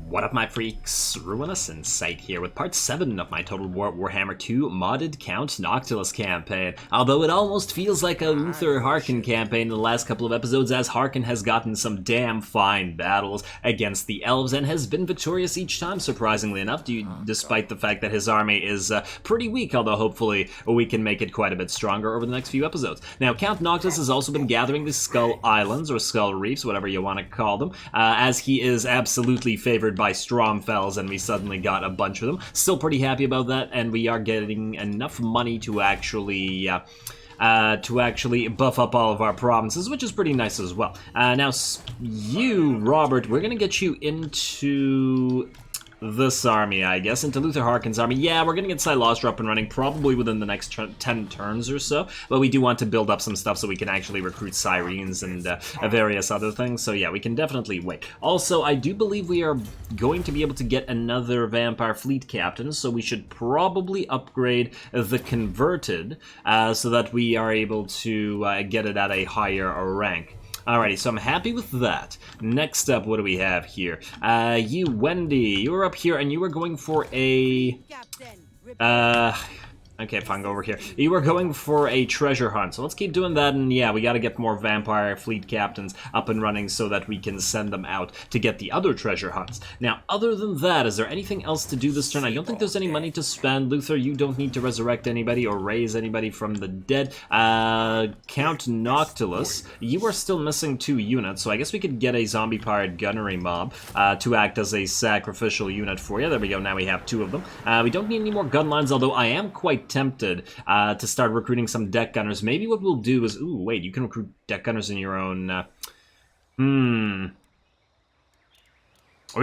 What up, my freaks? Ruinous Insight here with part 7 of my Total Warhammer 2 modded Count Noctilus campaign. Although it almost feels like a Luther Harkin campaign in the last couple of episodes, as Harkin has gotten some damn fine battles against the elves and has been victorious each time, surprisingly enough, despite the fact that his army is pretty weak, although hopefully we can make it quite a bit stronger over the next few episodes. Now, Count Noctilus has also been gathering the Skull Islands, or Skull Reefs, whatever you want to call them, as he is absolutely favored by Stromfells, and we suddenly got a bunch of them. Still pretty happy about that, and we are getting enough money to actually buff up all of our provinces, which is pretty nice as well. Now, you, Robert, we're gonna get you into this army, I guess, into Luther Harkin's army. Yeah, we're gonna get Alistar up and running probably within the next 10 turns or so, but we do want to build up some stuff so we can actually recruit Sirens and various other things, so yeah, we can definitely wait. Also, I do believe we are going to be able to get another Vampire Fleet Captain, so we should probably upgrade the Converted so that we are able to get it at a higher rank. Alrighty, so I'm happy with that. Next up, what do we have here? You, Wendy, you were up here and you were going for a... Okay, fine, go over here. You were going for a treasure hunt, so let's keep doing that, and yeah, we gotta get more Vampire Fleet Captains up and running so that we can send them out to get the other treasure hunts. Now, other than that, is there anything else to do this turn? I don't think there's any money to spend. Luther, you don't need to resurrect anybody or raise anybody from the dead. Count Noctilus, you are still missing 2 units, so I guess we could get a Zombie Pirate Gunnery Mob to act as a sacrificial unit for you. There we go, now we have 2 of them. We don't need any more gun lines, although I am quite tempted to start recruiting some deck gunners. Maybe what we'll do is... Ooh, wait, you can recruit deck gunners in your own... We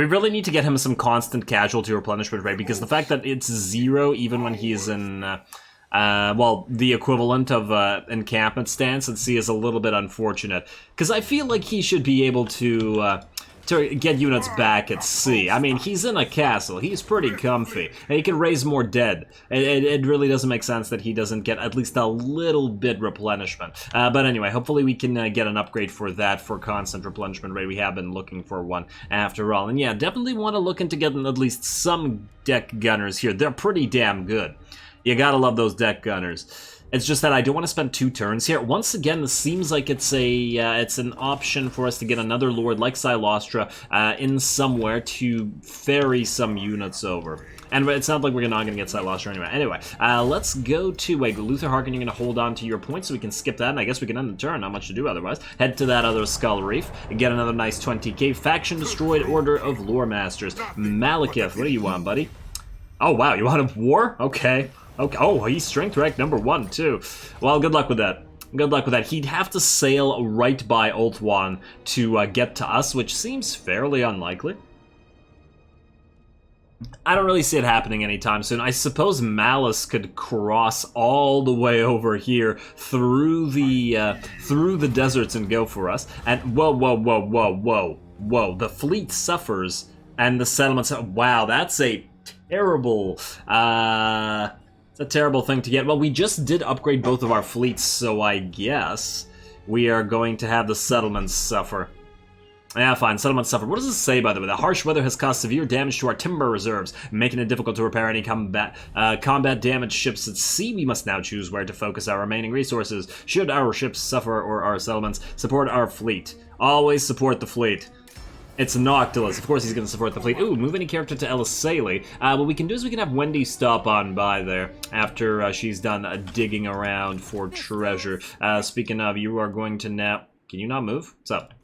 really need to get him some constant casualty replenishment rate, because the fact that it's 0 even when he's in... well, the equivalent of encampment stance at sea is a little bit unfortunate, because I feel like he should be able to get units back at sea. I mean, he's in a castle, he's pretty comfy, and he can raise more dead. It really doesn't make sense that he doesn't get at least a little bit replenishment. But anyway, hopefully we can get an upgrade for that, for constant replenishment rate. We have been looking for one after all. And yeah, definitely want to look into getting at least some deck gunners here. They're pretty damn good. You gotta love those deck gunners. It's just that I don't want to spend 2 turns here. Once again, this seems like it's an option for us to get another Lord like Alistar in somewhere to ferry some units over. And it's not like we're not going to get Alistar anyway. Anyway, let's go to... Wait, Luther Harkin, you're going to hold on to your point so we can skip that, and I guess we can end the turn. Not much to do otherwise. Head to that other Skull Reef and get another nice 20k. Faction Destroyed Order of Lore Masters. Malekith, what do you want, buddy? Oh, wow, you want a war? Okay. Okay. Oh, he's strength rank number 1 too. Well, good luck with that. Good luck with that. He'd have to sail right by Ulthuan to get to us, which seems fairly unlikely. I don't really see it happening anytime soon. I suppose Malice could cross all the way over here through the deserts and go for us. And whoa, whoa, whoa, whoa, whoa, whoa! The fleet suffers, and the settlements. Wow, that's a terrible. It's a terrible thing to get. Well, we just did upgrade both of our fleets, so I guess we are going to have the settlements suffer. Yeah, fine, settlements suffer. What does this say, by the way? The harsh weather has caused severe damage to our timber reserves, making it difficult to repair any combat damaged ships at sea. We must now choose where to focus our remaining resources. Should our ships suffer or our settlements, support our fleet. Always support the fleet. It's Noctilus. Of course he's going to support the fleet. Ooh, move any character to Elisale. What we can do is we can have Wendy stop on by there after she's done digging around for treasure. Speaking of, you are going to now... Can you not move? What's up?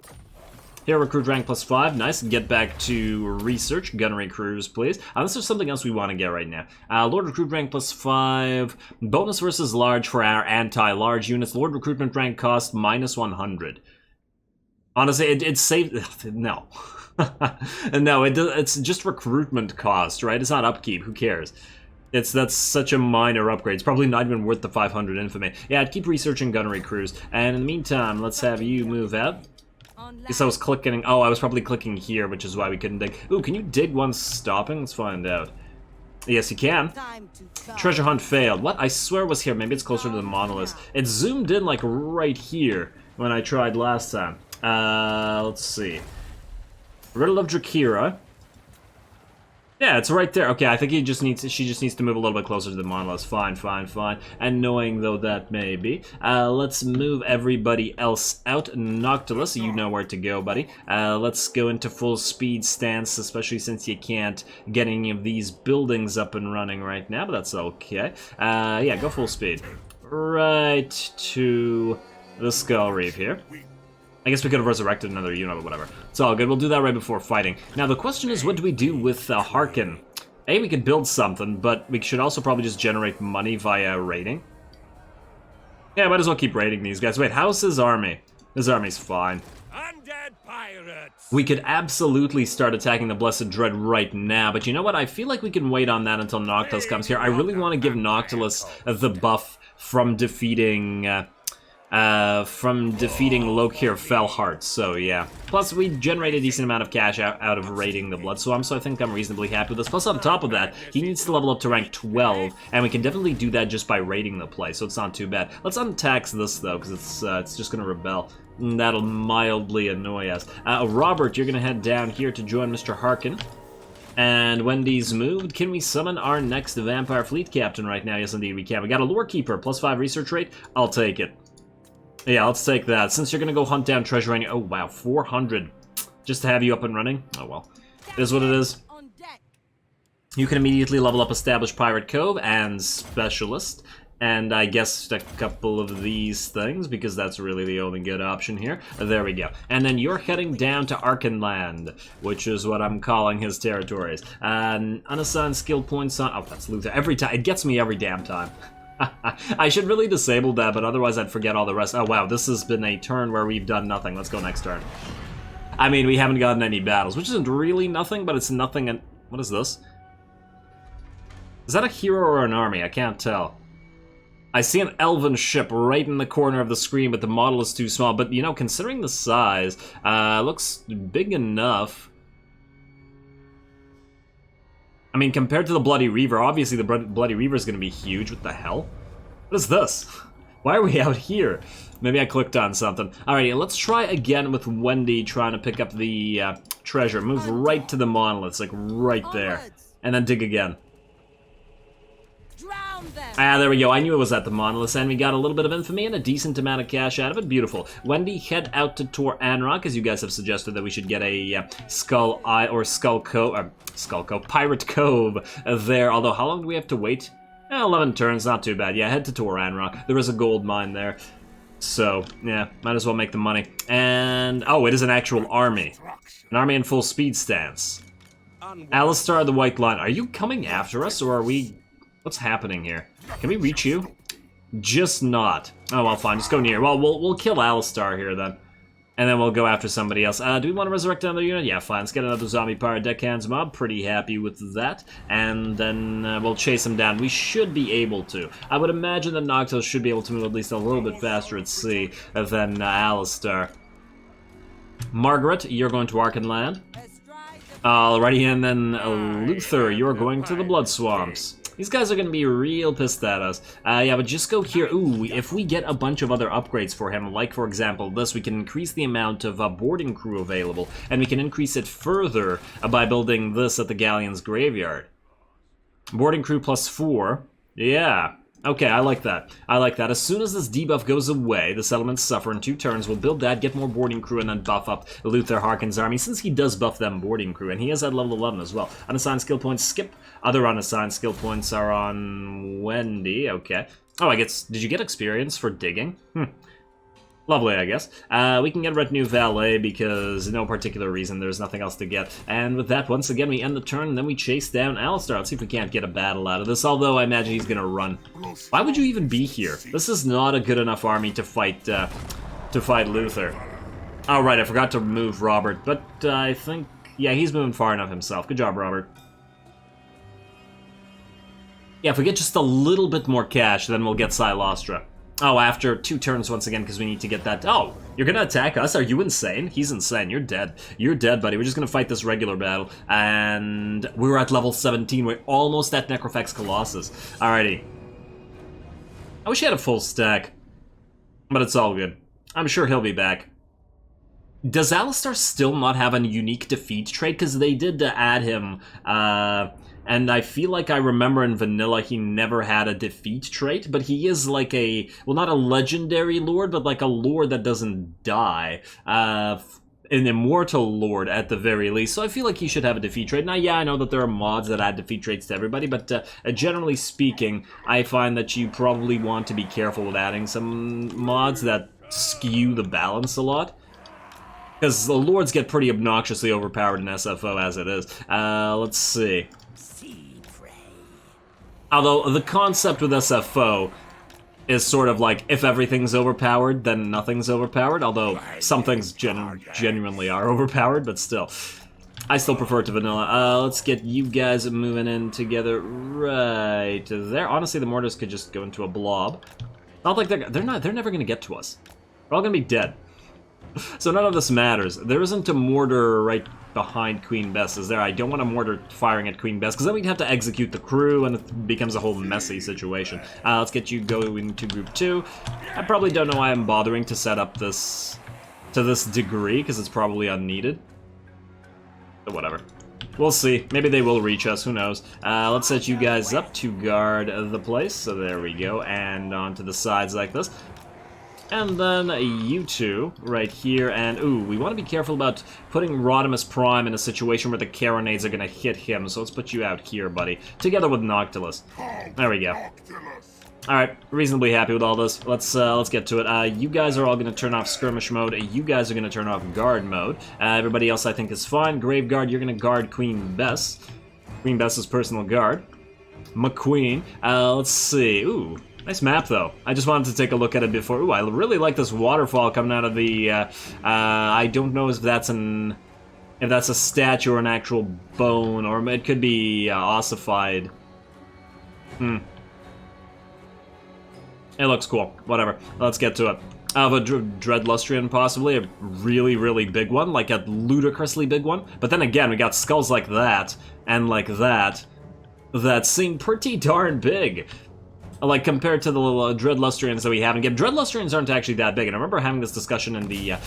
Here, recruit rank +5. Nice. Get back to research. Gunnery crews, please. Unless there's something else we want to get right now. Lord recruit rank +5. Bonus versus large for our anti-large units. Lord recruitment rank cost -100. Honestly, it's saved... No. No, it's just recruitment cost, right? It's not upkeep. Who cares? That's such a minor upgrade. It's probably not even worth the 500 infamy. Yeah, I'd keep researching gunnery crews. And in the meantime, let's have you move out. Guess I was clicking... Oh, I was probably clicking here, which is why we couldn't dig. Ooh, can you dig once stopping? Let's find out. Yes, you can. Treasure hunt failed. What? I swear it was here. Maybe it's closer to the monolith. It zoomed in, like, right here when I tried last time. Let's see. Riddle of Drakira. Yeah, it's right there. Okay, I think she just needs to move a little bit closer to the monolith. Fine, fine, fine. Annoying though that may be. Let's move everybody else out. Noctilus, you know where to go, buddy. Let's go into full speed stance, especially since you can't get any of these buildings up and running right now, but that's okay. Yeah, go full speed. Right to the Skull Reef here. I guess we could have resurrected another unit or whatever. It's all good. We'll do that right before fighting. Now, the question is, what do we do with Harkin? A, we could build something, but we should also probably just generate money via raiding. Yeah, might as well keep raiding these guys. Wait, how's his army? His army's fine. Undead pirates! We could absolutely start attacking the Blessed Dread right now, but you know what? I feel like we can wait on that until Noctilus comes here. I really want to give Noctilus the buff from defeating Lokir Fellheart, so yeah. Plus, we generate a decent amount of cash out of raiding the Blood Swamp, so I think I'm reasonably happy with this. Plus, on top of that, he needs to level up to rank 12, and we can definitely do that just by raiding the place, so it's not too bad. Let's untax this, though, because it's just going to rebel. That'll mildly annoy us. Robert, you're going to head down here to join Mr. Harkin. And Wendy's moved. Can we summon our next Vampire Fleet Captain right now? Yes, indeed, we can. We got a Lore Keeper, +5 research rate. I'll take it. Yeah, let's take that. Since you're gonna go hunt down treasure and oh wow, 400 just to have you up and running. Oh well, it is what it is. You can immediately level up Established Pirate Cove and Specialist, and I guess a couple of these things because that's really the only good option here. There we go. And then you're heading down to Arkenland, which is what I'm calling his territories. Unassigned skill points on. Oh, that's Luther. Every time it gets me every damn time. I should really disable that, but otherwise I'd forget all the rest. Oh wow, this has been a turn where we've done nothing. Let's go next turn. I mean, we haven't gotten any battles, which isn't really nothing, but it's nothing and... What is this? Is that a hero or an army? I can't tell. I see an elven ship right in the corner of the screen, but the model is too small. But, you know, considering the size, looks big enough. I mean, compared to the Bloody Reaver, obviously the Bloody Reaver is going to be huge. What the hell? What is this? Why are we out here? Maybe I clicked on something. Alrighty, let's try again with Wendy trying to pick up the treasure. Move right to the monoliths, like right there. And then dig again. Ah, there we go. I knew it was at the monoliths, and we got a little bit of infamy and a decent amount of cash out of it. Beautiful. Wendy, head out to Tor Anrock, as you guys have suggested that we should get a Skull Cove, Pirate Cove there. Although, how long do we have to wait? 11 turns, not too bad. Yeah, head to Tor Anrock. There is a gold mine there. So, yeah, might as well make the money. And, oh, it is an actual army. An army in full speed stance. Alistar the White Line. Are you coming after us, or are we... What's happening here? Can we reach you? Just not. Oh, well, fine. Just go near. Well, we'll kill Alistar here, then. And then we'll go after somebody else. Do we want to resurrect another unit? Yeah, fine. Let's get another zombie pirate deckhands mob. Pretty happy with that. And then we'll chase him down. We should be able to. I would imagine that Noctilus should be able to move at least a little bit faster at sea than Alistar. Margaret, you're going to Arkenland. Alrighty, and then Luther, you're going to the Blood Swamps. These guys are going to be real pissed at us. Yeah, but just go here. Ooh, if we get a bunch of other upgrades for him, like, for example, this, we can increase the amount of boarding crew available, and we can increase it further by building this at the Galleon's Graveyard. Boarding crew +4. Yeah. Okay, I like that. I like that. As soon as this debuff goes away, the settlements suffer in 2 turns. We'll build that, get more boarding crew, and then buff up Luther Harkin's army, since he does buff them boarding crew, and he is at level 11 as well. Unassigned skill points, skip. Other unassigned skill points are on Wendy. Okay. Oh, I guess... Did you get experience for digging? Lovely, I guess. We can get Retinue Valet because no particular reason, there's nothing else to get. And with that, once again, we end the turn, and then we chase down Alistar. Let's see if we can't get a battle out of this, although I imagine he's gonna run. Why would you even be here? This is not a good enough army to fight Luther. Oh, right, I forgot to move Robert, but I think... Yeah, he's moving far enough himself. Good job, Robert. Yeah, if we get just a little bit more cash, then we'll get Silostra. Oh, after 2 turns once again, because we need to get that... Oh, you're gonna attack us? Are you insane? He's insane. You're dead. You're dead, buddy. We're just gonna fight this regular battle. And we're at level 17. We're almost at Necrofex Colossus. Alrighty. I wish he had a full stack. But it's all good. I'm sure he'll be back. Does Alistar still not have a unique defeat trait? Because they did add him, and I feel like I remember in Vanilla he never had a defeat trait, but he is like a, well, not a legendary lord, but like a lord that doesn't die. An immortal lord at the very least, so I feel like he should have a defeat trait. Now, yeah, I know that there are mods that add defeat traits to everybody, but generally speaking, I find that you probably want to be careful with adding some mods that skew the balance a lot. Because the lords get pretty obnoxiously overpowered in SFO as it is. Let's see. Although, the concept with SFO is sort of like, if everything's overpowered, then nothing's overpowered. Although, some things genuinely are overpowered, but still. I still prefer it to vanilla. Let's get you guys moving in together right there. Honestly, the mortars could just go into a blob. Not like they're never gonna get to us. We're all gonna be dead. So none of this matters. There isn't a mortar right behind Queen Bess, is there? I don't want a mortar firing at Queen Bess, because then we'd have to execute the crew, and it becomes a whole messy situation. Let's get you going to Group 2. I probably don't know why I'm bothering to set up this to this degree, because it's probably unneeded. But whatever. We'll see. Maybe they will reach us, who knows. Let's set you guys up to guard the place. So there we go, and onto the sides like this. And then you two, right here, and ooh, we want to be careful about putting Rodimus Prime in a situation where the carronades are going to hit him, so let's put you out here, buddy, together with Noctilus. There we go. Alright, reasonably happy with all this. Let's get to it. You guys are all going to turn off skirmish mode, you guys are going to turn off guard mode. Everybody else I think is fine. Graveguard, you're going to guard Queen Bess. Queen Bess's personal guard. McQueen, let's see, ooh. Nice map, though. I just wanted to take a look at it before. Ooh, I really like this waterfall coming out of the, I don't know if that's a statue or an actual bone, or it could be, ossified. It looks cool. Whatever. Let's get to it. Of a Dreadlustrian, possibly. A really, really big one. Like a ludicrously big one. But then again, we got skulls like that, and like that seem pretty darn big. Like, compared to the little Dreadlustrians that we have. And again, Dreadlustrians aren't actually that big. And I remember having this discussion in the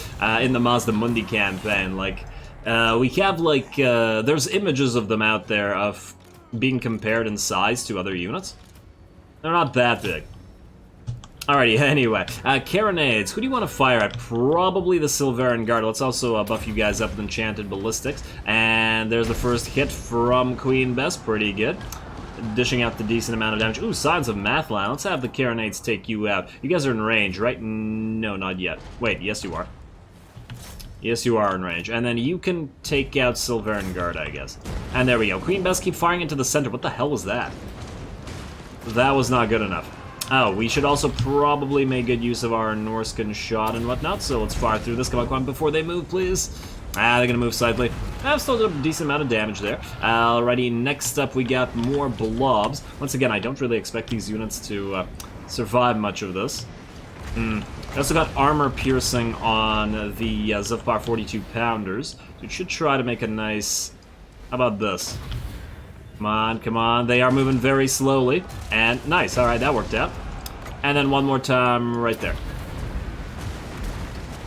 Mazda Mundi campaign. Like, we have, like, there's images of them out there of being compared in size to other units. They're not that big. Alrighty, anyway. Carronades. Who do you want to fire at? Probably the Silveran Guard. Let's also buff you guys up with Enchanted Ballistics. And there's the first hit from Queen Bess. Pretty good. Dishing out the decent amount of damage. Ooh, Signs of Mathline. Let's have the Carronades take you out. You guys are in range, right? No, not yet. Wait, yes you are. Yes, you are in range. And then you can take out Silveran Guard, I guess. And there we go. Queen Bess, keep firing into the center. What the hell was that? That was not good enough. Oh, we should also probably make good use of our Norscan shot and whatnot, so let's fire through this. Come on, before they move, please. They're gonna move slightly. I've still done a decent amount of damage there. Alrighty, next up we got more blobs. Once again, I don't really expect these units to survive much of this. I also got armor piercing on the Zufbar 42 pounders. So it should try to make a nice... How about this? Come on, come on. They are moving very slowly. And nice, alright, that worked out. And then one more time right there.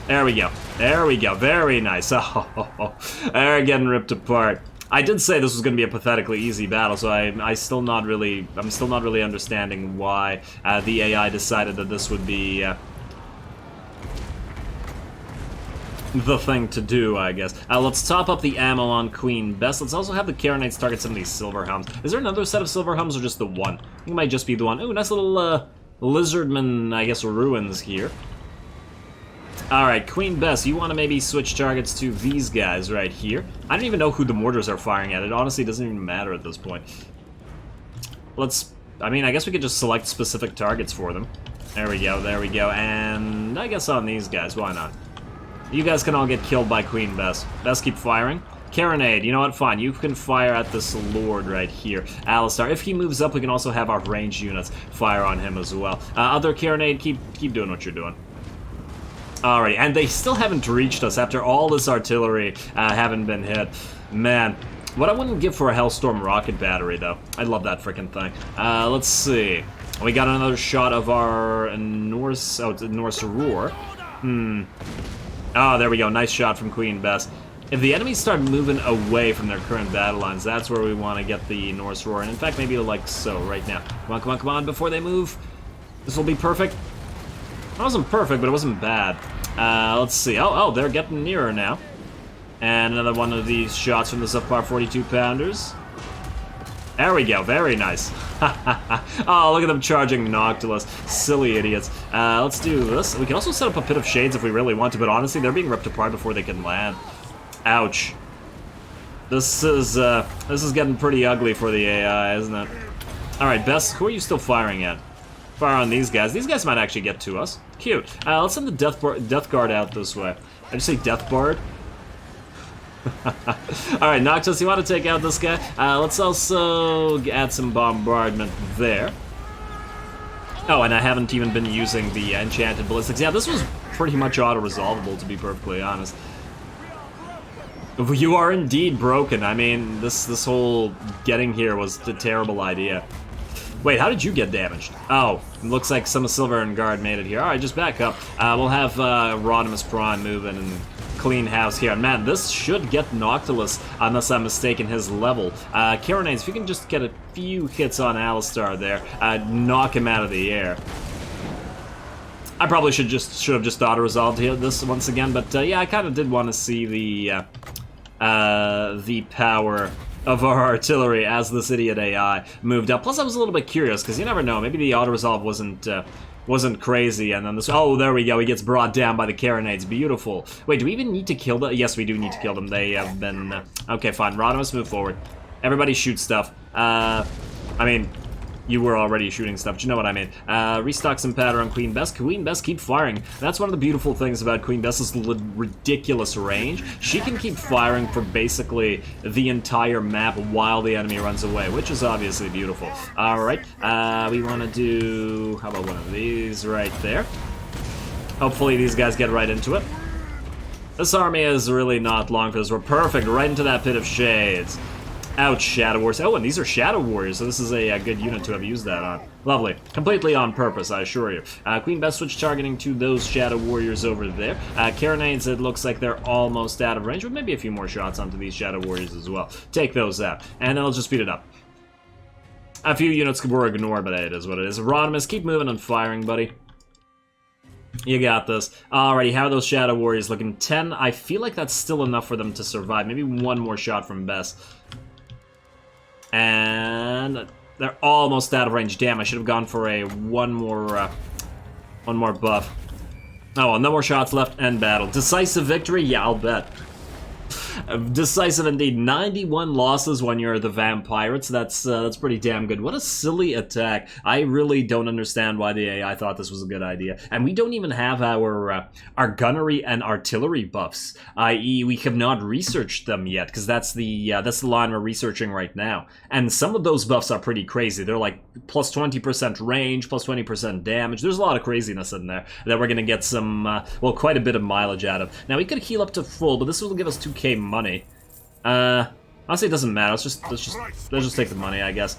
There we go. There we go. Very nice. Oh, they're getting ripped apart. I did say this was going to be a pathetically easy battle, so I'm still not really understanding why the AI decided that this would be the thing to do, I guess. Let's top up the ammo on Queen Bess. Let's also have the Carronades target some of these Silver Helms. Is there another set of Silver Helms or just the one? I think it might just be the one. Ooh, nice little Lizardman, I guess, ruins here. Alright, Queen Bess, you want to maybe switch targets to these guys right here. I don't even know who the mortars are firing at. It honestly doesn't even matter at this point. I mean, I guess we could just select specific targets for them. There we go, and I guess on these guys, why not? You guys can all get killed by Queen Bess. Bess, keep firing. Carronade, you know what, fine, you can fire at this lord right here, Alistar. If he moves up, we can also have our ranged units fire on him as well. Other Carronade, keep doing what you're doing. Alright, and they still haven't reached us after all this artillery haven't been hit. Man, what I wouldn't give for a Hellstorm rocket battery, though. I love that freaking thing. Let's see. We got another shot of our Norse... Oh, it's a Norse Roar. Oh, there we go. Nice shot from Queen Bess. If the enemies start moving away from their current battle lines, that's where we want to get the Norse Roar. And in fact, maybe like so right now. Come on, come on, come on, before they move. This will be perfect. It wasn't perfect, but it wasn't bad. Let's see. Oh, they're getting nearer now. And another one of these shots from the subpar 42-pounders. There we go. Very nice. Oh, look at them charging Noctilus. Silly idiots. Let's do this. We can also set up a Pit of Shades if we really want to, but honestly, they're being ripped apart before they can land. Ouch. This is getting pretty ugly for the AI, isn't it? Alright, Bess, who are you still firing at? Fire on these guys. These guys might actually get to us. Cute. Let's send the Death Guard out this way. I just say Death Bard? Alright, Noctilus, you want to take out this guy? Let's also add some bombardment there. Oh, and I haven't even been using the Enchanted Ballistics. Yeah, this was pretty much auto-resolvable, to be perfectly honest. You are indeed broken. I mean, this whole getting here was a terrible idea. Wait, how did you get damaged? Oh, it looks like some Silver and Guard made it here. Alright, just back up. We'll have Rodimus Prime move in and clean house here. And man, this should get Noctilus, unless I'm mistaken, his level. Karenades, if you can just get a few hits on Alistar there, knock him out of the air. I probably should have just auto-resolved here this once again, but yeah, I kind of did want to see the power of our artillery as this idiot AI moved up. Plus, I was a little bit curious, because you never know, maybe the auto-resolve wasn't crazy, and then this... Oh, there we go, he gets brought down by the Karenades. Beautiful. Wait, do we even need to kill them? Yes, we do need to kill them. They have been... Okay, fine. Rodimus, move forward. Everybody shoot stuff. I mean... You were already shooting stuff, but you know what I mean. Restock some powder on Queen Bess. Queen Bess, keep firing. That's one of the beautiful things about Queen Bess's ridiculous range. She can keep firing for basically the entire map while the enemy runs away, which is obviously beautiful. Alright, we want to do... How about one of these right there? Hopefully these guys get right into it. This army is really not long because we're perfect right into that Pit of Shades. Ouch, Shadow Warriors. Oh, and these are Shadow Warriors, so this is a good unit to have used that on. Lovely. Completely on purpose, I assure you. Queen Bess switch targeting to those Shadow Warriors over there. Karenades, it looks like they're almost out of range, but maybe a few more shots onto these Shadow Warriors as well. Take those out, and then I'll just speed it up. A few units were ignored, but it is what it is. Rodimus, keep moving and firing, buddy. You got this. Alrighty, how are those Shadow Warriors looking? 10. I feel like that's still enough for them to survive. Maybe one more shot from Bess. And they're almost out of range. Damn, I should have gone for a one more buff. Oh well, no more shots left. End battle. Decisive victory? Yeah, I'll bet. Decisive indeed. 91 losses when you're the Vampirates. That's pretty damn good. What a silly attack. I really don't understand why the AI thought this was a good idea. And we don't even have our gunnery and artillery buffs, i.e. we have not researched them yet, because that's the line we're researching right now. And some of those buffs are pretty crazy. They're like plus 20% range, plus 20% damage. There's a lot of craziness in there that we're going to get some, well, quite a bit of mileage out of. Now, we could heal up to full, but this will give us 2k money. Honestly, it doesn't matter. Let's just take the money, I guess.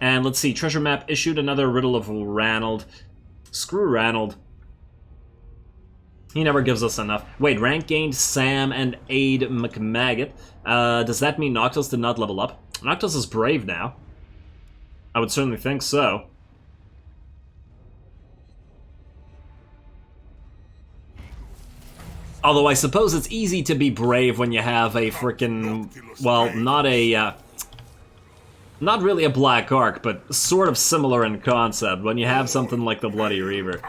And let's see. Treasure map issued. Another riddle of Ranald. Screw Ranald. He never gives us enough. Wait, rank gained Sam and Aid McMaggot. Does that mean Noctilus did not level up? Noctilus is brave now. I would certainly think so. Although I suppose it's easy to be brave when you have a frickin', well, not really a Black Ark, but sort of similar in concept, when you have something like the Bloody Reaver.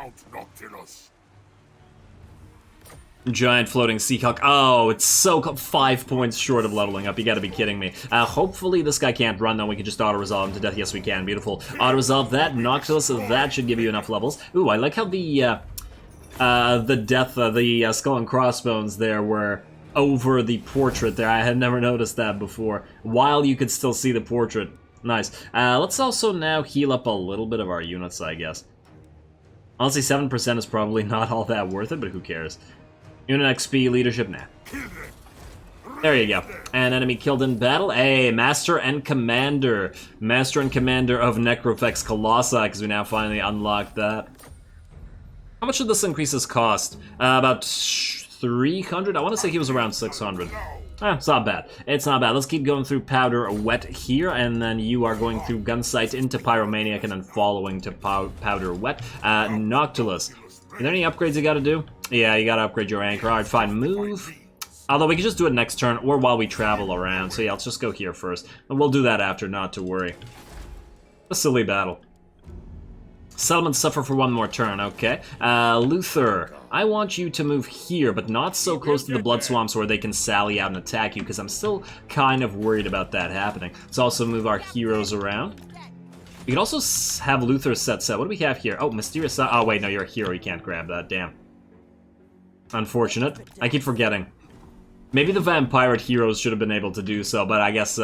Giant floating sea hawk. Oh, it's so 5 points short of leveling up. You gotta be kidding me. Hopefully this guy can't run, though. We can just auto-resolve him to death. Yes, we can. Beautiful. Auto-resolve that. Noctilus, that should give you enough levels. Ooh, I like how the skull and crossbones there were over the portrait there. I had never noticed that before, while you could still see the portrait. Nice. Let's also now heal up a little bit of our units, I guess. Honestly, 7% is probably not all that worth it, but who cares? Unit XP, leadership, nah. There you go. An enemy killed in battle. Hey, Master and Commander. Master and Commander of Necrofex Colossi, because we now finally unlocked that. How much did this increase cost? About 300? I want to say he was around 600. It's not bad. It's not bad. Let's keep going through Powder Wet here, and then you are going through Gunsight into Pyromaniac, and then following to Powder Wet. Noctilus. Are there any upgrades you gotta do? Yeah, you gotta upgrade your anchor. Alright, fine. Move. Although we can just do it next turn, or while we travel around. So yeah, let's just go here first. And we'll do that after, not to worry. A silly battle. Settlements suffer for one more turn, okay. Luther, I want you to move here, but not so close to the blood swamps where they can sally out and attack you, because I'm still kind of worried about that happening. Let's also move our heroes around. We could also have Luther set. What do we have here? Oh, Mysterious... Oh, wait, no, you're a hero. You can't grab that. Damn. Unfortunate. I keep forgetting. Maybe the Vampirate heroes should have been able to do so, but I guess...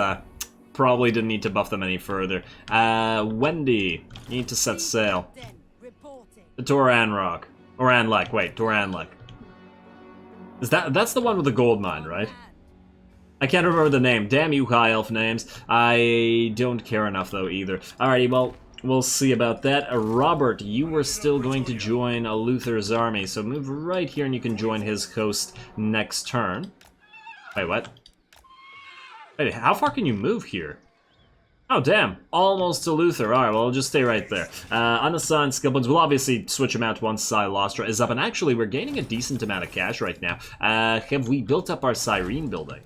probably didn't need to buff them any further. Wendy, you need to set sail. The Toran Rock. Oranlek, wait, Toranlek. That's the one with the gold mine, right? I can't remember the name. Damn you, high elf names. I don't care enough, though, either. Alrighty, well, we'll see about that. Robert, you were still going to join Luther's army, so move right here and you can join his host next turn. Wait, what? Wait, how far can you move here? Oh, damn. Almost to Luther. Alright, well, I'll just stay right there. Unassigned skill points. We'll obviously switch them out once Alistar is up. And actually, we're gaining a decent amount of cash right now. Have we built up our Cyrene building?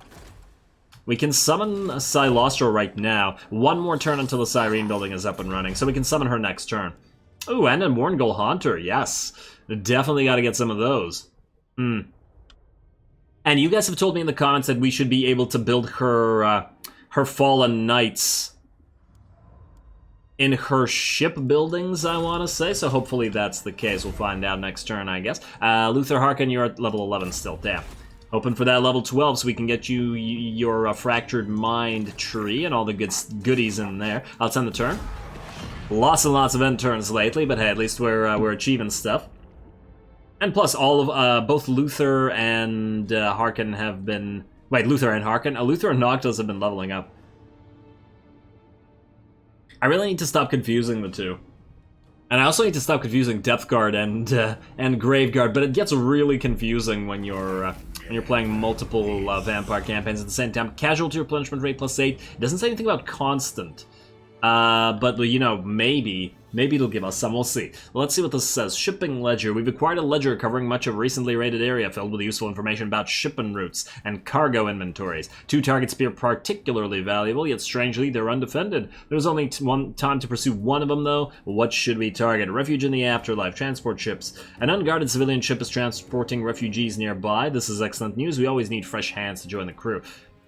We can summon Alistar right now. One more turn until the Cyrene building is up and running. So we can summon her next turn. Ooh, and a Morngul Haunter. Yes. Definitely got to get some of those. And you guys have told me in the comments that we should be able to build her her Fallen Knights in her ship buildings, I want to say. So hopefully that's the case. We'll find out next turn, I guess. Luther Harkin, you're at level 11 still. Damn. Hoping for that level 12 so we can get you your Fractured Mind tree and all the goodies in there. I'll end the turn. Lots and lots of end turns lately, but hey, at least we're achieving stuff. And plus, all of both Luther and Harkin have been... Wait, Luther and Harkin? Luther and Noctilus have been leveling up. I really need to stop confusing the two. And I also need to stop confusing Depth Guard and Graveguard, but it gets really confusing when you're playing multiple Vampire campaigns at the same time. Casualty replenishment rate +8. It doesn't say anything about constant. But, you know, maybe it'll give us some, we'll see. Let's see what this says. Shipping ledger. We've acquired a ledger covering much of a recently raided area filled with useful information about shipping routes and cargo inventories. 2 targets appear particularly valuable, yet strangely they're undefended. There's only one time to pursue one of them, though. What should we target? Refuge in the afterlife. Transport ships. An unguarded civilian ship is transporting refugees nearby. This is excellent news. We always need fresh hands to join the crew.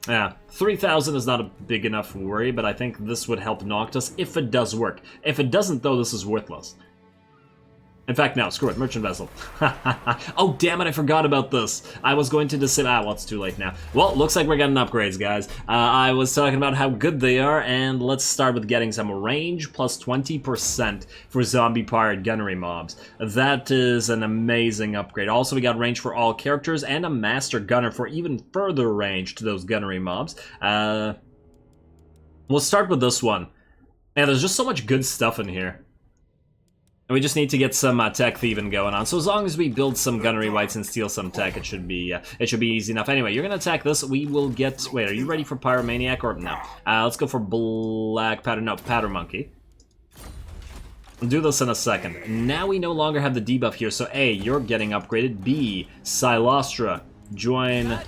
Yeah, 3,000 is not a big enough worry, but I think this would help Noctis if it does work. If it doesn't, though, this is worthless. In fact, no, screw it, merchant vessel. Oh, damn it, I forgot about this. I was going to disable... well, it's too late now. Well, looks like we're getting upgrades, guys. I was talking about how good they are, and let's start with getting some range plus 20% for zombie pirate gunnery mobs. That is an amazing upgrade. Also, we got range for all characters and a master gunner for even further range to those gunnery mobs. We'll start with this one. Man, there's just so much good stuff in here. And we just need to get some tech thieving going on. So as long as we build some gunnery wights and steal some tech, it should be easy enough. Anyway, you're gonna attack this. We will get... Wait, are you ready for Pyromaniac or no? Let's go for Black Powder. No, Powder Monkey. We'll do this in a second. Now we no longer have the debuff here. So A, you're getting upgraded. B, Silastra, join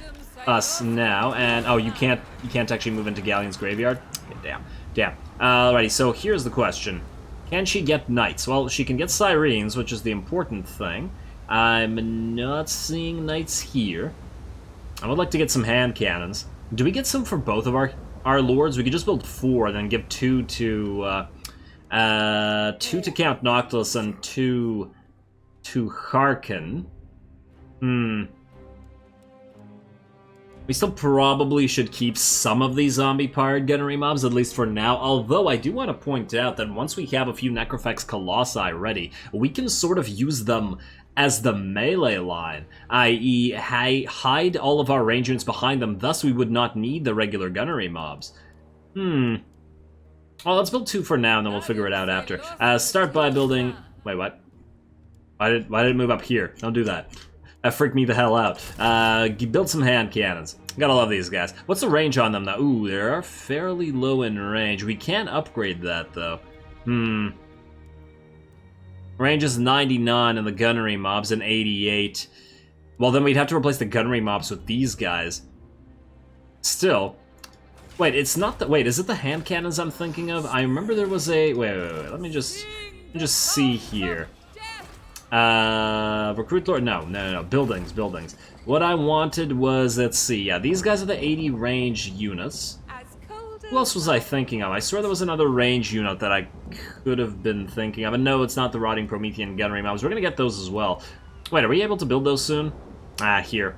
us now. And oh, you can't actually move into Galleon's graveyard. Okay, damn. Alrighty. So here's the question. Can she get knights? Well, she can get Syrenes, which is the important thing. I'm not seeing knights here. I would like to get some hand cannons. Do we get some for both of our lords? We could just build 4, then give 2 to Count Noctilus and 2 to Harkin. We still probably should keep some of these zombie pirate gunnery mobs, at least for now, although I do want to point out that once we have a few Necrofex Colossi ready, we can sort of use them as the melee line, i.e. hide all of our range units behind them, thus we would not need the regular gunnery mobs. Well, let's build 2 for now, and then we'll figure it out after. Start by building... Wait, what? Why did it move up here? Don't do that. Freak me the hell out. Build some hand cannons. Gotta love these guys. What's the range on them now? Ooh, they are fairly low in range. We can't upgrade that though. Range is 99 and the gunnery mobs and 88. Well, then we'd have to replace the gunnery mobs with these guys. Still. Wait, it's not the... Wait, is it the hand cannons I'm thinking of? I remember there was a... Wait. Let me just see here. Recruit lord... No. Buildings. What I wanted was... Let's see. Yeah, these guys are the 80 range units. Who else was I thinking of? I swear there was another range unit that I could have been thinking of. And no, it's not the Rotting Promethean gunnery mobs. We're gonna get those as well. Wait, are we able to build those soon? Here.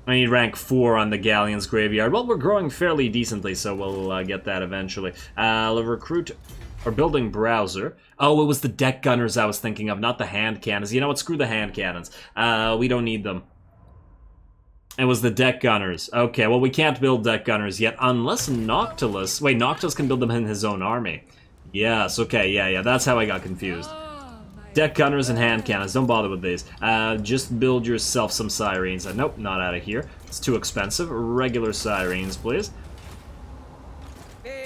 I need rank 4 on the Galleon's Graveyard. Well, we're growing fairly decently, so we'll get that eventually. Recruit or building browser. Oh, it was the deck gunners I was thinking of, not the hand cannons. You know what? Screw the hand cannons. We don't need them. It was the deck gunners. Okay, well, we can't build deck gunners yet, unless Noctilus... Wait, Noctilus can build them in his own army. Yes, okay, yeah, that's how I got confused. Deck gunners and hand cannons, don't bother with these. Just build yourself some sirens. Nope, not out of here. It's too expensive. Regular sirens, please.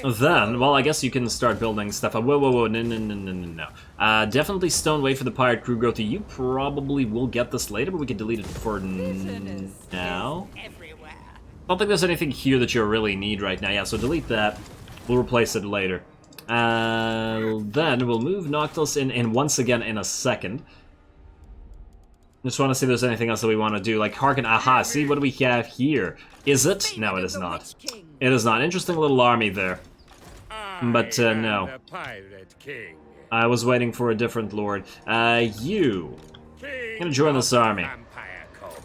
Then, well, I guess you can start building stuff. Whoa, no. Definitely stone wait for the pirate crew growth. You probably will get this later, but we can delete it for now. I don't think there's anything here that you really need right now. Yeah, so delete that. We'll replace it later. Then we'll move Noctilus in once again in a second. Just want to see if there's anything else that we want to do. Like, hearken, aha, see what do we have here? Is it? No, it is not. It is not. Interesting little army there. But, no. I was waiting for a different lord. You. I'm gonna join this army.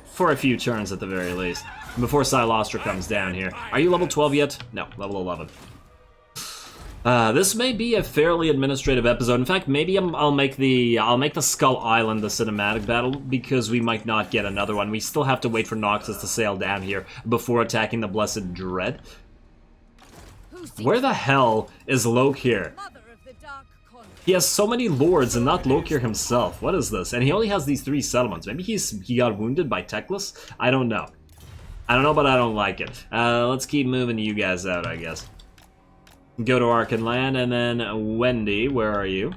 For a few turns at the very least. Before Alistar comes down here. Are you level 12 yet? No, level 11. This may be a fairly administrative episode. In fact, maybe I'll make the Skull Island the cinematic battle, because we might not get another one. We still have to wait for Noctilus to sail down here before attacking the Blessed Dread. Where the hell is Lokir? He has so many lords and not Lokir himself. What is this? And he only has these 3 settlements. Maybe he got wounded by Teclis? I don't know. But I don't like it. Let's keep moving you guys out, I guess. Go to Arkan Land, and then Wendy, where are you?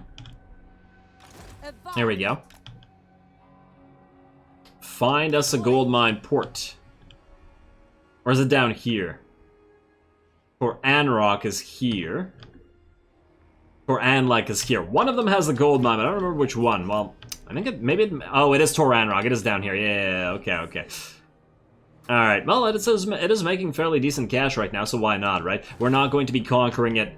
There we go. Find us a gold mine port. Or is it down here? Or Anrock is here. Or Anlike is here. One of them has a gold mine, but I don't remember which one. Well, I think oh, it is Tor Anrock. It is down here. Yeah, okay. Alright, well, it is making fairly decent cash right now, so why not, right? We're not going to be conquering it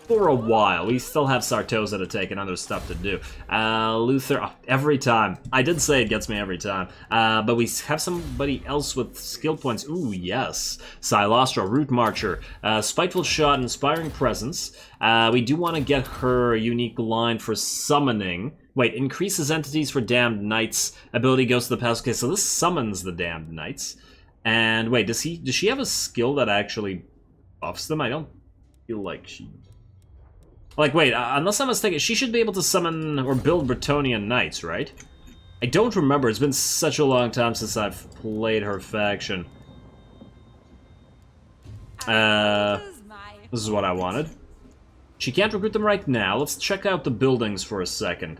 for a while. We still have Sartosa to take and other stuff to do. Luther, every time. I did say it gets me every time. But we have somebody else with skill points. Ooh, yes. Alistar, Root Marcher, Spiteful Shot, Inspiring Presence. We do want to get her a unique line for summoning. Wait, increases entities for Damned Knights. Ability goes to the past. Okay, so this summons the Damned Knights. And wait, does she have a skill that actually buffs them? I don't feel like she... Like, wait, unless I'm mistaken, she should be able to summon or build Bretonnian Knights, right? I don't remember. It's been such a long time since I've played her faction. This is what I wanted. She can't recruit them right now. Let's check out the buildings for a second.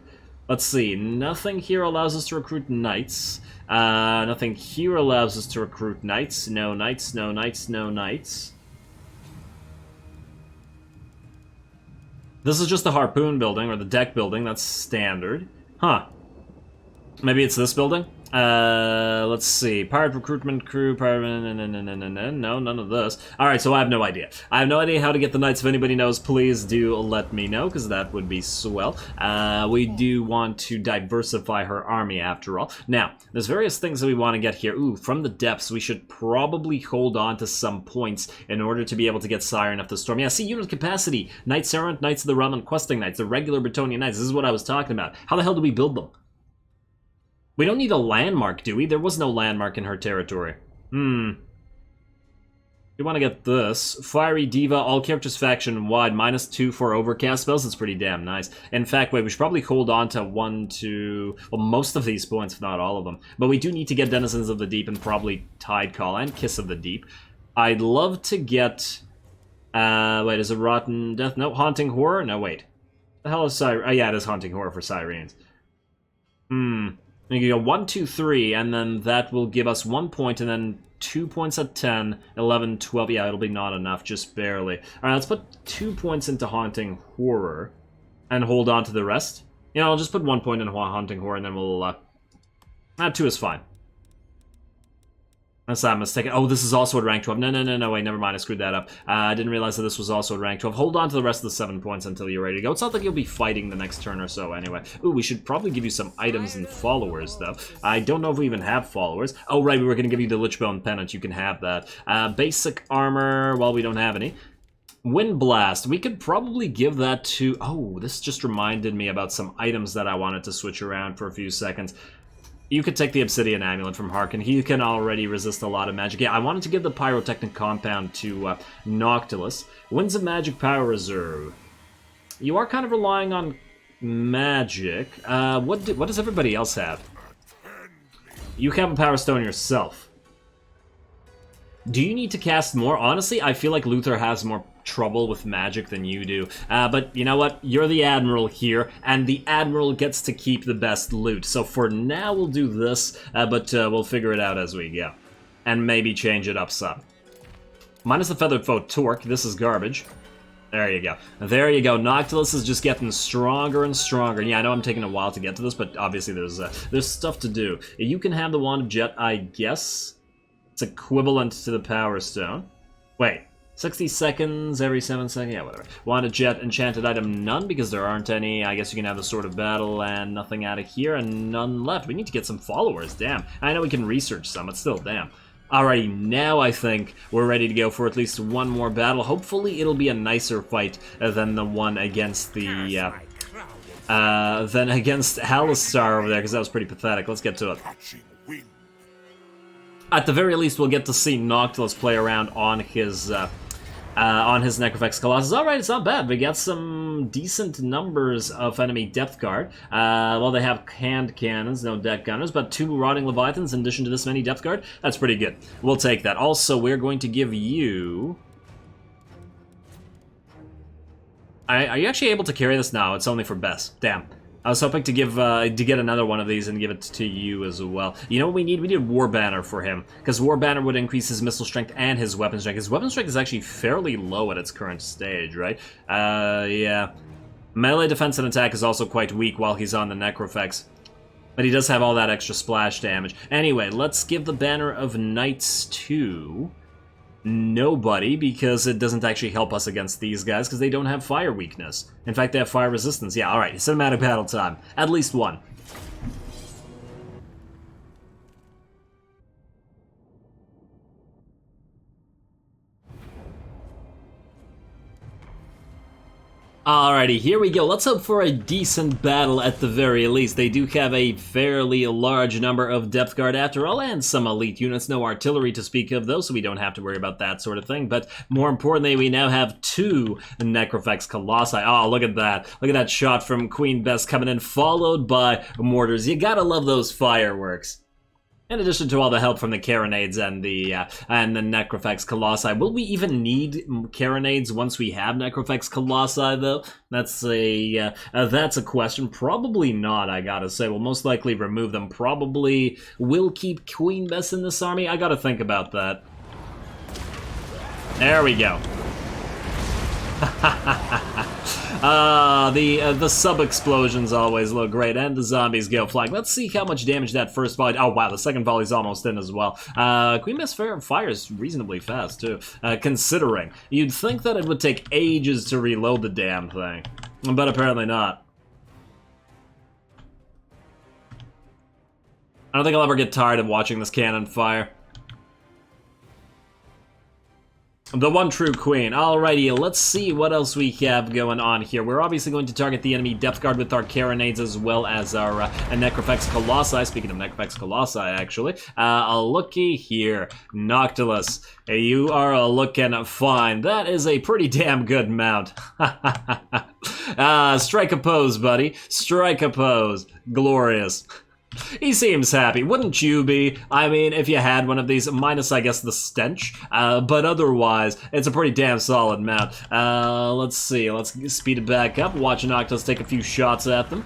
Let's see. Nothing here allows us to recruit knights. Nothing here allows us to recruit knights. No knights, no knights, no knights. This is just the harpoon building, or the deck building. That's standard. Huh. Maybe it's this building? Let's see. Pirate recruitment crew, pirate... No, none of this. Alright, so I have no idea. I have no idea how to get the knights. If anybody knows, please do let me know, because that would be swell. We do want to diversify her army, after all. Now, there's various things that we want to get here. Ooh, from the depths, we should probably hold on to some points in order to be able to get Siren of the Storm. Yeah, see, unit capacity. Knights Errant, Knights of the Realm, and Questing Knights. The regular Bretonnian Knights. This is what I was talking about. How the hell do we build them? We don't need a landmark, do we? There was no landmark in her territory. You want to get this. Fiery Diva, all characters faction wide, -2 for overcast spells. It's pretty damn nice. In fact, wait, we should probably hold on to 1, 2... Well, most of these points, if not all of them. But we do need to get Denizens of the Deep and probably Tide Call and Kiss of the Deep. I'd love to get... wait, is it Rotten Death? No, Haunting Horror? No, wait. The hell is Siren? Oh, yeah, it is Haunting Horror for Sirens. You can go 1, 2, 3, and then that will give us 1 point, and then 2 points at 10, 11, 12. Yeah, it'll be not enough, just barely. Alright, let's put 2 points into Haunting Horror, and hold on to the rest. Yeah, I'll just put 1 point in Haunting Horror, and then we'll, 2 is fine. Unless I'm mistaken. Oh, this is also at rank 12. No, wait, never mind, I screwed that up. I didn't realize that this was also at rank 12. Hold on to the rest of the 7 points until you're ready to go. It's not like you'll be fighting the next turn or so anyway. Ooh, we should probably give you some items and followers, though. I don't know if we even have followers. Oh, right, we were going to give you the Lichbone Pennant. You can have that. Basic armor, well, we don't have any. Wind Blast, we could probably give that to... Oh, this just reminded me about some items that I wanted to switch around for a few seconds. You could take the Obsidian Amulet from Harkin. He can already resist a lot of magic. Yeah, I wanted to give the Pyrotechnic Compound to Noctilus. Winds of Magic Power Reserve. You are kind of relying on magic. What does everybody else have? You have a Power Stone yourself. Do you need to cast more? Honestly, I feel like Luther has more trouble with magic than you do. But you know what? You're the Admiral here, and the Admiral gets to keep the best loot. So for now, we'll do this, but we'll figure it out as we go. And maybe change it up some. Minus the Feathered Foe Torque, this is garbage. There you go. There you go. Noctilus is just getting stronger and stronger. Yeah, I know I'm taking a while to get to this, but obviously there's stuff to do. You can have the Wand of Jet, I guess. It's equivalent to the Power Stone. Wait, 60 seconds every 7 seconds? Yeah, whatever. Want a Jet, enchanted item, none, because there aren't any. I guess you can have the Sword of Battle and nothing out of here, and none left. We need to get some followers, damn. I know we can research some, but still, damn. Alrighty, now I think we're ready to go for at least one more battle. Hopefully it'll be a nicer fight than the one against the, than against Alistar over there, because that was pretty pathetic. Let's get to it. At the very least, we'll get to see Noctilus play around on his Necrofex Colossus. Alright, it's not bad. We got some decent numbers of enemy depth guard. Well, they have hand cannons, no deck gunners, but 2 Rotting Leviathans in addition to this many depth guard. That's pretty good. We'll take that. Also, we're going to give you... Are you actually able to carry this? No, it's only for Bess. Damn. I was hoping to get another one of these and give it to you as well. You know what we need? We need a War Banner for him, because War Banner would increase his missile strength and his weapon strength. His weapon strength is actually fairly low at its current stage, right? Yeah. Melee defense and attack is also quite weak while he's on the Necrofex. But he does have all that extra splash damage. Anyway, let's give the Banner of Knights to... nobody, because it doesn't actually help us against these guys, because they don't have fire weakness. In fact, they have fire resistance. Yeah, alright, cinematic battle time. At least one. Alrighty, here we go. Let's hope for a decent battle at the very least. They do have a fairly large number of depth guard after all, and some elite units. No artillery to speak of, though, so we don't have to worry about that sort of thing. But more importantly, we now have 2 Necrofex Colossi. Oh, look at that. Look at that shot from Queen Bess coming in, followed by mortars. You gotta love those fireworks. In addition to all the help from the Carronades and the Necrofex Colossi. Will we even need Carronades once we have Necrofex Colossi, though? That's a question. Probably not, I gotta say. We'll most likely remove them. Probably will keep Queen Bess in this army. I gotta think about that. There we go. The sub-explosions always look great, and the zombies go flying. Let's see how much damage that first volley... Oh, wow, the second volley's almost in as well. Queen Bess fires reasonably fast, too, considering. You'd think that it would take ages to reload the damn thing, but apparently not. I don't think I'll ever get tired of watching this cannon fire. The one true queen. Alrighty, let's see what else we have going on here. We're obviously going to target the enemy depth guard with our carronades as well as our Necrofex Colossi. Speaking of Necrofex Colossi, actually. Looky here. Noctilus, you are looking fine. That is a pretty damn good mount. Strike a pose, buddy. Strike a pose. Glorious. He seems happy. Wouldn't you be? I mean, if you had one of these, minus, I guess, the stench. But otherwise, it's a pretty damn solid mount. Let's see. Let's speed it back up. Watch Noctilus take a few shots at them.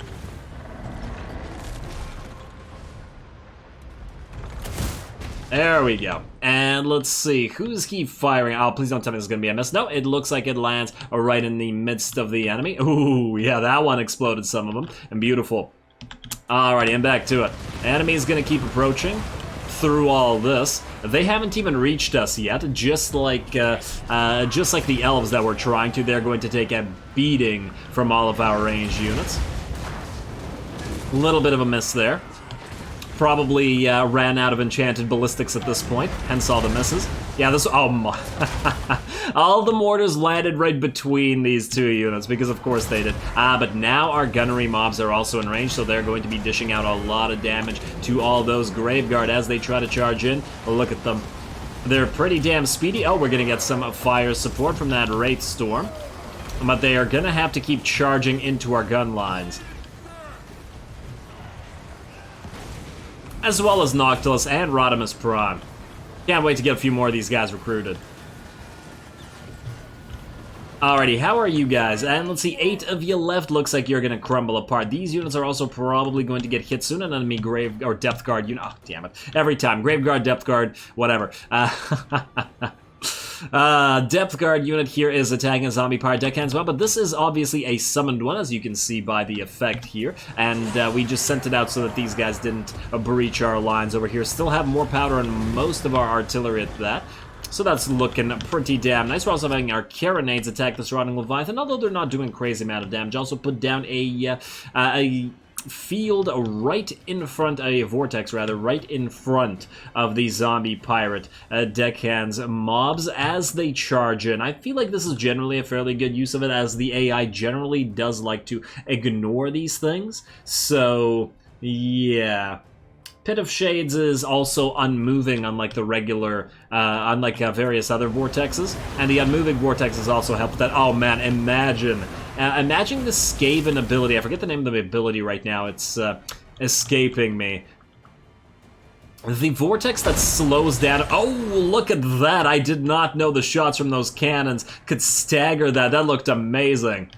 There we go. And let's see, who's he firing? Oh, please don't tell me this is going to be a miss. No, it looks like it lands right in the midst of the enemy. Ooh, yeah, that one exploded some of them. And beautiful. Alrighty, and back to it. Enemy's gonna keep approaching through all this. They haven't even reached us yet. Just like the elves that we're trying to, they're going to take a beating from all of our ranged units. A little bit of a miss there. Probably ran out of enchanted ballistics at this point, hence all the misses. Yeah, this, oh my. All the mortars landed right between these two units, because of course they did. But now our gunnery mobs are also in range, so they're going to be dishing out a lot of damage to all those Graveguard as they try to charge in. Look at them. They're pretty damn speedy. Oh, we're gonna get some fire support from that Wraith Storm. But they are gonna have to keep charging into our gun lines. As well as Noctilus and Rodimus Prime. Can't wait to get a few more of these guys recruited. Alrighty, how are you guys? And let's see, 8 of you left. Looks like you're gonna crumble apart. These units are also probably going to get hit soon. An enemy grave or depth guard unit. Oh, damn it. Every time. Grave guard, depth guard, whatever. Depth guard unit here is attacking a zombie pirate deckhand as well, but this is obviously a summoned one, as you can see by the effect here, and we just sent it out so that these guys didn't breach our lines over here. Still have more powder and most of our artillery at that, so that's looking pretty damn nice. We're also having our carronades attack this rotting leviathan, although they're not doing crazy amount of damage. Also put down a field right in front, a vortex rather, right in front of the zombie pirate deckhands mobs as they charge in. I feel like this is generally a fairly good use of it, as the AI generally does like to ignore these things. So, yeah. Pit of Shades is also unmoving, unlike the regular, various other vortexes, and the unmoving vortexes also help with that. Oh man, imagine the Skaven ability. I forget the name of the ability right now. It's escaping me. The vortex that slows down. Oh, look at that! I did not know the shots from those cannons could stagger that. That looked amazing.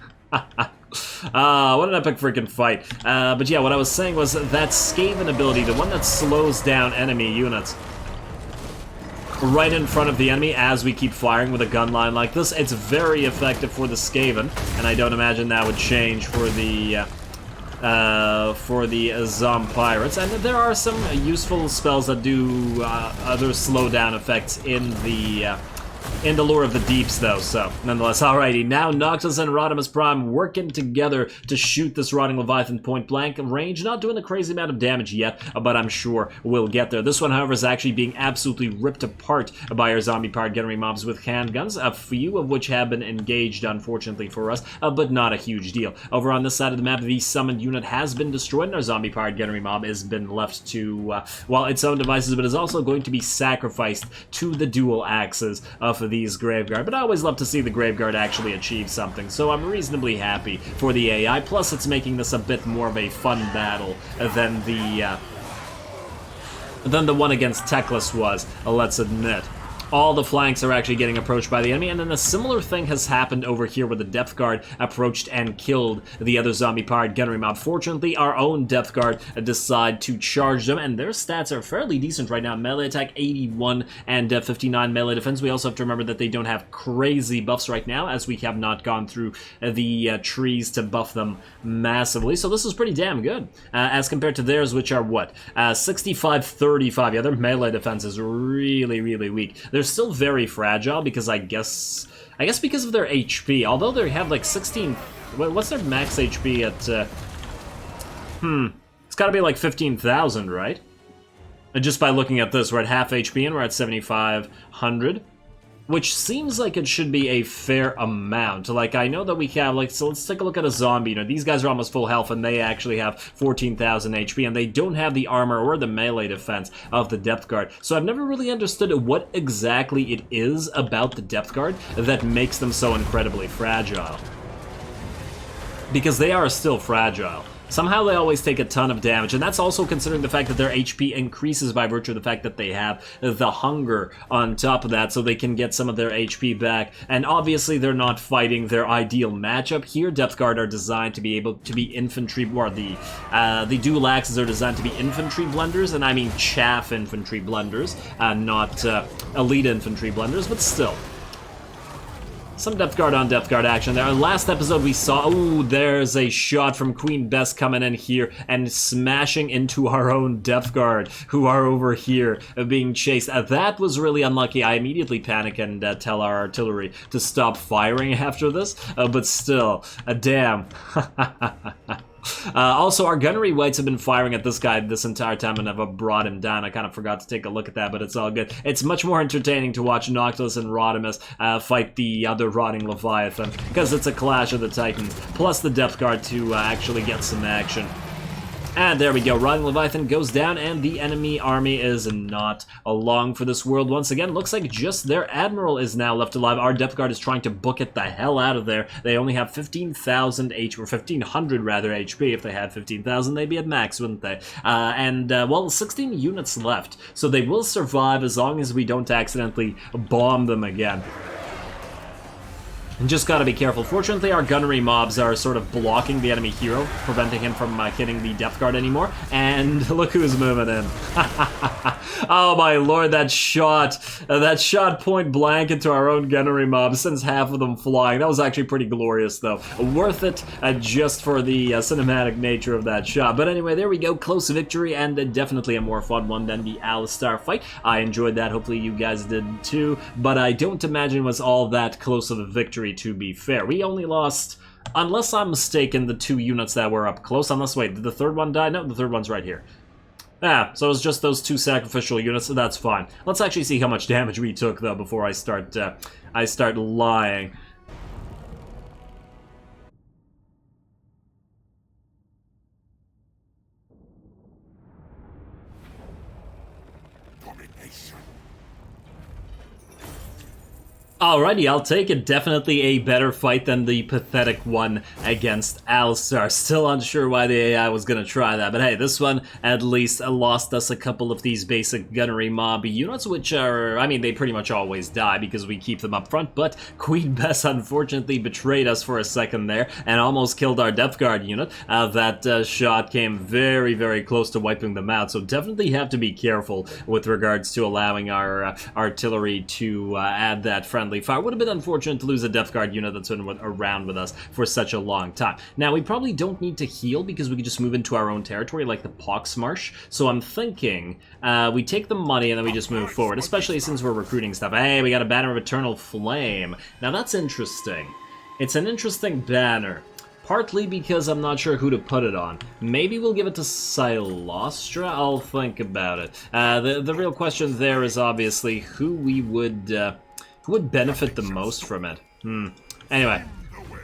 What an epic freaking fight. But yeah, what I was saying was that Skaven ability, the one that slows down enemy units right in front of the enemy as we keep firing with a gun line like this, it's very effective for the Skaven, and I don't imagine that would change for the Zom Pirates. And there are some useful spells that do other slowdown effects in the Lure of the Deeps, though, so nonetheless. Alrighty, now Noctilus and Rodimus Prime working together to shoot this Rotting Leviathan point blank range. Not doing a crazy amount of damage yet, but I'm sure we'll get there. This one, however, is actually being absolutely ripped apart by our zombie pirate gunnery mobs with handguns, a few of which have been engaged, unfortunately for us, but not a huge deal. Over on this side of the map, the summoned unit has been destroyed, and our zombie pirate gunnery mob has been left to, well, its own devices, but is also going to be sacrificed to the dual axes of these Graveguard. But I always love to see the Graveguard actually achieve something, so I'm reasonably happy for the AI. Plus, it's making this a bit more of a fun battle than the one against Teclis was, let's admit. All the flanks are actually getting approached by the enemy, and then a similar thing has happened over here where the Depth Guard approached and killed the other zombie pirate gunnery mob. Fortunately, our own Depth Guard decide to charge them, and their stats are fairly decent right now. Melee attack 81 and 59 melee defense. We also have to remember that they don't have crazy buffs right now, as we have not gone through the trees to buff them massively, so this is pretty damn good, as compared to theirs, which are what? 65-35. Yeah, their melee defense is really, really weak. They're still very fragile because I guess because of their HP. Although they have like 16. What's their max HP at? It's got to be like 15,000, right? And just by looking at this, we're at half HP and we're at 7,500. which seems like it should be a fair amount. Like, I know that we have, like, so let's take a look at a zombie. You know, these guys are almost full health, and they actually have 14,000 HP, and they don't have the armor or the melee defense of the depth guard. So I've never really understood what exactly it is about the depth guard that makes them so incredibly fragile. Because they are still fragile. Somehow they always take a ton of damage, and that's also considering the fact that their HP increases by virtue of the fact that they have the hunger on top of that, so they can get some of their HP back. And obviously they're not fighting their ideal matchup here. Depth Guard are designed to be able to be infantry, or the dual axes are designed to be infantry blenders, and I mean chaff infantry blenders, not elite infantry blenders, but still. Some depth guard on depth guard action there. Last episode we saw, ooh, there's a shot from Queen Bess coming in here and smashing into our own depth guard, who are over here being chased. That was really unlucky. I immediately panic and tell our artillery to stop firing after this, but still, damn. Also, our gunnery wights have been firing at this guy this entire time and have brought him down. I kind of forgot to take a look at that, but it's all good. It's much more entertaining to watch Noctilus and Rodimus fight the other rotting Leviathan, because it's a clash of the Titans, plus the depth guard to actually get some action. And there we go, Rotting Leviathan goes down, and the enemy army is not along for this world once again. Looks like just their admiral is now left alive. Our depth guard is trying to book it the hell out of there. They only have 15,000 HP, or 1,500 rather HP. If they had 15,000, they'd be at max, wouldn't they? Well, 16 units left, so they will survive as long as we don't accidentally bomb them again. And just gotta be careful. Fortunately, our gunnery mobs are sort of blocking the enemy hero, preventing him from hitting the depth guard anymore. And look who's moving in. Oh my lord, that shot point blank into our own gunnery mob sends half of them flying. That was actually pretty glorious, though. Worth it just for the cinematic nature of that shot. But anyway, there we go. Close victory, and definitely a more fun one than the Alistar fight. I enjoyed that. Hopefully you guys did too. But I don't imagine it was all that close of a victory, to be fair. We only lost, unless I'm mistaken, the 2 units that were up close. Unless, wait, did the third one die? No, the third one's right here. Ah, so it was just those 2 sacrificial units, so that's fine. Let's actually see how much damage we took, though, before I start lying. Alrighty, I'll take it. Definitely a better fight than the pathetic one against Alistar. Still unsure why the AI was gonna try that, but hey, this one at least lost us a couple of these basic gunnery mob units, which are, I mean, they pretty much always die because we keep them up front, but Queen Bess unfortunately betrayed us for a second there and almost killed our depth guard unit. That shot came very, very close to wiping them out, so definitely have to be careful with regards to allowing our artillery to add that friendly fire. Would have been unfortunate to lose a depth guard unit that's been around with us for such a long time. Now, we probably don't need to heal because we can just move into our own territory like the Poxmarsh. So I'm thinking we take the money and then we just move forward, especially since we're recruiting stuff. Hey, we got a Banner of Eternal Flame. Now, that's interesting. It's an interesting banner. Partly because I'm not sure who to put it on. Maybe we'll give it to Silostra? I'll think about it. The real question there is obviously who would benefit the most from it. Anyway.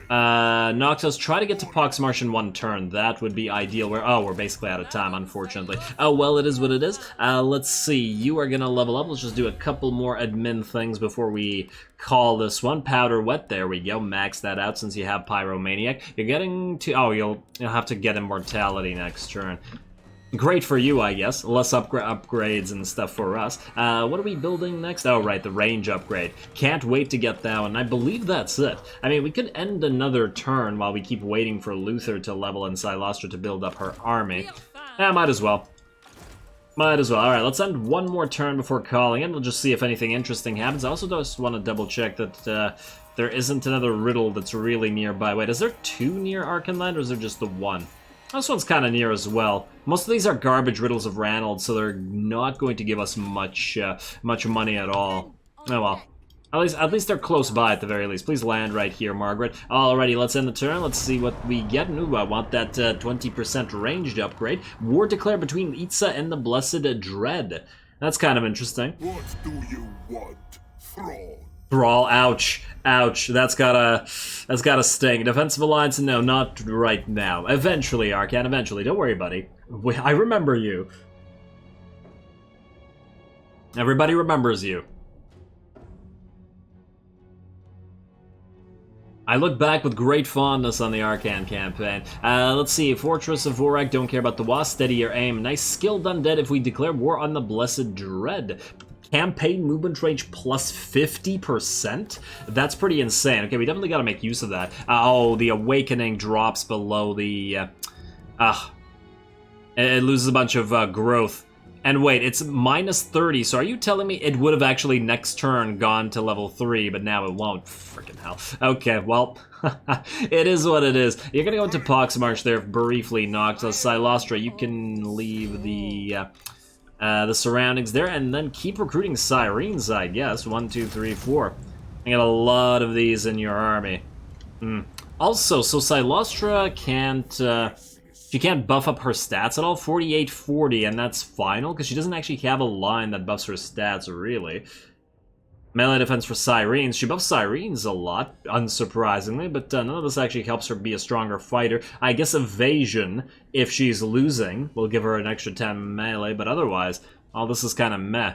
Noctilus, try to get to Poxmarsh in 1 turn. That would be ideal. We're basically out of time, unfortunately. Oh, well, it is what it is. Let's see. You are gonna level up. Let's just do a couple more admin things before we call this one. Powder Wet, there we go. Max that out since you have Pyromaniac. You're getting to... Oh, you'll have to get Immortality next turn. Great for you, I guess. Less upgrades and stuff for us. What are we building next? Oh, right, the range upgrade. Can't wait to get that one. I believe that's it. I mean, we could end another turn while we keep waiting for Luther to level and Silostra to build up her army. Yeah, might as well. Might as well. Alright, let's end one more turn before calling it. We'll just see if anything interesting happens. I also just want to double check that there isn't another riddle that's really nearby. Wait, is there 2 near Arkanland, or is there just the 1? This one's kind of near as well. Most of these are garbage riddles of Ranald, so they're not going to give us much money at all. Oh well. At least they're close by at the very least. Please land right here, Margaret. Alrighty, let's end the turn. Let's see what we get. Ooh, I want that 20% ranged upgrade. War declared between Itza and the Blessed Dread. That's kind of interesting. What do you want, Thrawn? Thrall, ouch. Ouch. That's gotta sting. Defensive alliance, no, not right now. Eventually, Arcan, eventually. Don't worry, buddy. I remember you. Everybody remembers you. I look back with great fondness on the Arcan campaign. Let's see, Fortress of Vorak, don't care about the Wasp, steady your aim. Nice skilled undead if we declare war on the Blessed Dread. Campaign movement range plus 50%? That's pretty insane. Okay, we definitely gotta make use of that. Oh, the Awakening drops below the... it loses a bunch of growth. And wait, it's minus 30, so are you telling me it would have actually next turn gone to level 3, but now it won't? Freaking hell. Okay, well, it is what it is. You're gonna go into Poxmarch there briefly, Noctilus. Silastra, you can leave the surroundings there, and then keep recruiting Sirens, I guess. 1, 2, 3, 4. I got a lot of these in your army. Also, so Silastra can't... she can't buff up her stats at all. 48-40, and that's final, because she doesn't actually have a line that buffs her stats, really. Melee defense for Sirens. She buffs Sirens a lot, unsurprisingly, but none of this actually helps her be a stronger fighter. I guess Evasion, if she's losing, will give her an extra 10 melee, but otherwise, all this is kind of meh.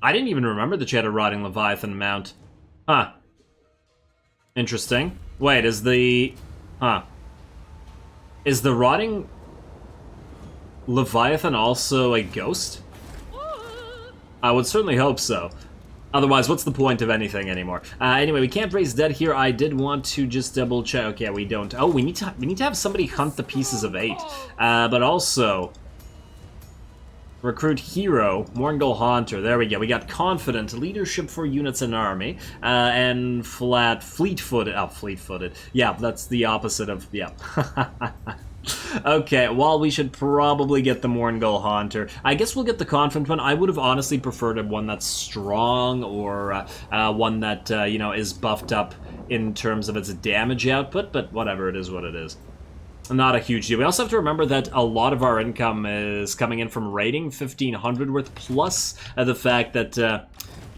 I didn't even remember that she had a Rotting Leviathan mount. Huh. Interesting. Wait, is the... Is the Rotting Leviathan also a ghost? I would certainly hope so. Otherwise, what's the point of anything anymore? Anyway, we can't raise dead here. I did want to just double check. Okay, we don't. Oh, we need to have somebody hunt the pieces of 8. But also... Recruit Hero, Morngul Haunter, there we go. We got Confident, Leadership for Units and Army, and Fleet-footed. Oh, Fleet-footed. Yeah, that's the opposite of, yeah. Okay, well, we should probably get the Morngul Haunter. I guess we'll get the Confident one. I would have honestly preferred one that's strong, or one that, you know, is buffed up in terms of its damage output, but whatever, it is what it is. Not a huge deal. We also have to remember that a lot of our income is coming in from raiding, 1,500 worth, plus the fact that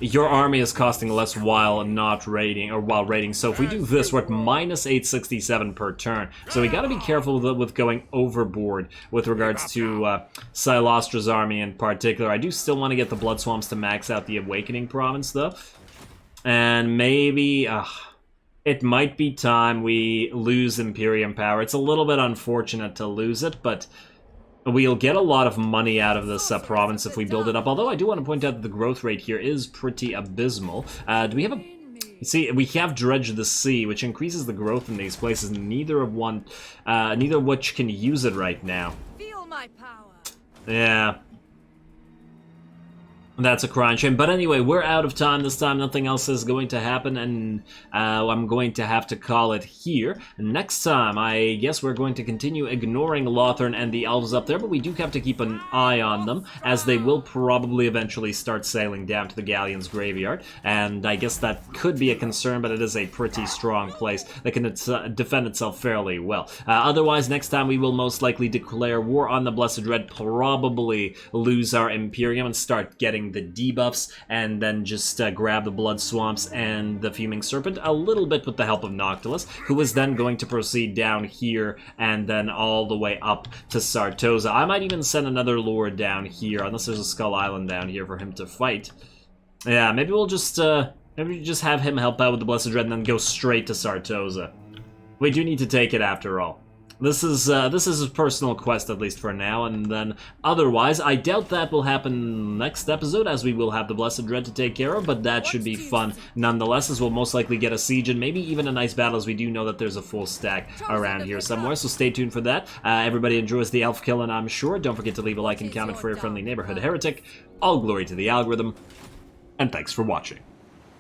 your army is costing less while not raiding, or while raiding. So if we do this, we're at minus 867 per turn. So we gotta be careful with going overboard with regards to Silastra's army in particular. I do still want to get the Blood Swamps to max out the Awakening province, though. And maybe... it might be time we lose Imperium power. It's a little bit unfortunate to lose it, but we'll get a lot of money out of this province if we build it up. Although I do want to point out that the growth rate here is pretty abysmal. Do we have a... See, we have Dredge the Sea, which increases the growth in these places. Neither of which can use it right now. Feel my power. Yeah. That's a crying shame. But anyway, we're out of time this time. Nothing else is going to happen, and I'm going to have to call it here. Next time, I guess we're going to continue ignoring Lothern and the elves up there, but we do have to keep an eye on them, as they will probably eventually start sailing down to the Galleon's graveyard. And I guess that could be a concern, but it is a pretty strong place that can defend itself fairly well. Otherwise, next time we will most likely declare war on the Blessed Dread, probably lose our Imperium and start getting the debuffs, and then just grab the Blood Swamps and the Fuming Serpent, a little bit with the help of Noctilus, who is then going to proceed down here and then all the way up to Sartosa. I might even send another Lord down here, unless there's a Skull Island down here for him to fight. Yeah, maybe we'll just have him help out with the Blessed Dread and then go straight to Sartosa. We do need to take it after all. This is his personal quest, at least for now, and then otherwise, I doubt that will happen next episode, as we will have the Blessed Dread to take care of, but that should be fun nonetheless, as we'll most likely get a siege and maybe even a nice battle, as we do know that there's a full stack around here somewhere, so stay tuned for that. Everybody enjoys the elf killing, I'm sure. Don't forget to leave a like and comment for your friendly neighborhood heretic. All glory to the algorithm, and thanks for watching.